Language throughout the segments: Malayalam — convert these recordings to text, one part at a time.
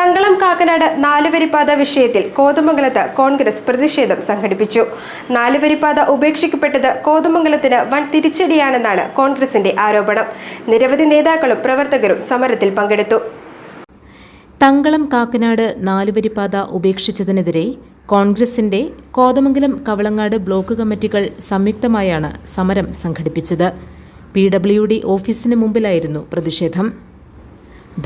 തങ്കളം കാക്കനാട് നാലുവരിപ്പാത വിഷയത്തിൽ കോതമംഗലത്ത് കോൺഗ്രസ് പ്രതിഷേധം സംഘടിപ്പിച്ചു. നാലുവരിപ്പാത ഉപേക്ഷിക്കപ്പെട്ടത് കോതമംഗലത്തിന് വൻ തിരിച്ചടിയാണെന്നാണ് കോൺഗ്രസിന്റെ ആരോപണം. നിരവധി നേതാക്കളും പ്രവർത്തകരും സമരത്തിൽ പങ്കെടുത്തു. തങ്കളം കാക്കനാട് നാലുവരിപ്പാത ഉപേക്ഷിച്ചതിനെതിരെ കോൺഗ്രസിന്റെ കോതമംഗലം കവളങ്ങാട് ബ്ലോക്ക് കമ്മിറ്റികൾ സംയുക്തമായാണ് സമരം സംഘടിപ്പിച്ചത്. PWD ഓഫീസിന് മുമ്പിലായിരുന്നു പ്രതിഷേധം.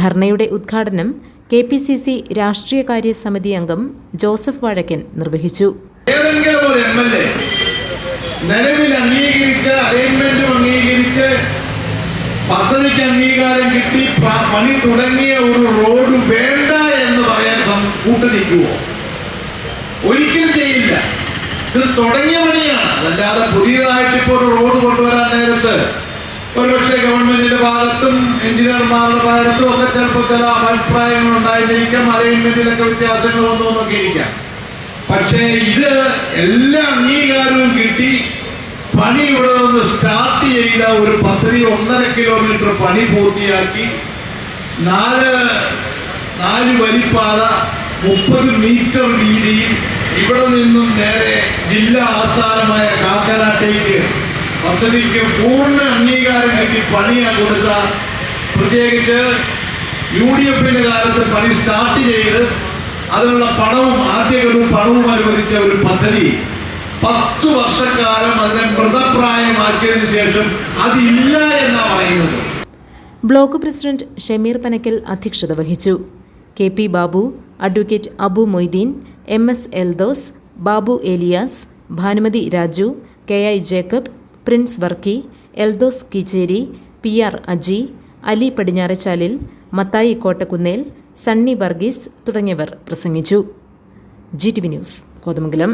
ധർണയുടെ ഉദ്ഘാടനം KPCC രാഷ്ട്രീയകാര്യ സമിതി അംഗം ജോസഫ് വാഴക്കൻ നിർവഹിച്ചു. പദ്ധതിക്ക് അംഗീകാരം കിട്ടി പണി തുടങ്ങിയ ഒരു റോഡ് വേണ്ട എന്ന് പറയാൻ കൂട്ടുനിൽക്കുമോ? ഒരിക്കലും ചെയ്യില്ല. ഇത് തുടങ്ങിയ പണിയാണ്. അതല്ലാതെ പുതിയതായിട്ട് ഇപ്പോൾ ഒരു റോഡ് കൊണ്ടുവരാൻ നേരത്ത് ഒരുപക്ഷെ ഗവൺമെന്റിന്റെ ഭാഗത്തും എഞ്ചിനീയർമാരുടെ ഭാഗത്തും ഒക്കെ ചിലപ്പോൾ ചില അഭിപ്രായങ്ങൾ ഉണ്ടായിരിക്കാം, അലൈൻമെന്റിലൊക്കെ വ്യത്യാസങ്ങൾ വന്നൊക്കെ ഇരിക്കാം. പക്ഷേ ഇത് എല്ലാ അംഗീകാരവും കിട്ടി പണി ഇവിടെ നിന്ന് സ്റ്റാർട്ട് ചെയ്ത ഒരു പദ്ധതി 1.5 കിലോമീറ്റർ പണി പൂർത്തിയാക്കി 4 വരിപ്പാത 30 മീറ്റർ വീതിയിൽ ഇവിടെ നിന്നും നേരെ ജില്ലാ ആസ്ഥാനമായ കാക്കനാട്ടേക്ക് പദ്ധതിക്ക് പൂർണ്ണ അംഗീകാരം കിട്ടി പണിയാ കൊടുത്ത, പ്രത്യേകിച്ച് UDFന്റെ കാലത്ത് പണി സ്റ്റാർട്ട് ചെയ്ത് അതിനുള്ള പണവും ആദ്യഘട്ടവും പണവും അനുവദിച്ച ഒരു പദ്ധതി 10 വർഷക്കാലം അതിനെ മൃതപ്രായമാക്കിയതിനു ശേഷം അതില്ല എന്നാണ് പറയുന്നത്. ബ്ലോക്ക് പ്രസിഡന്റ് ഷമീർ പനക്കൽ അധ്യക്ഷത വഹിച്ചു. KP Babu, advocate Abu Moideen, MS Eldhose, Babu Elias, Bhanumathi Raju, KI Jacob, Prince Varkey, Eldhose Keecheri, PR Aji, Ali Padinjarachalil, Mathai Kottakkunnel, Sunny Varghese തുടങ്ങിയവർ പ്രസംഗിച്ചു. GTV news, Kothamangalam.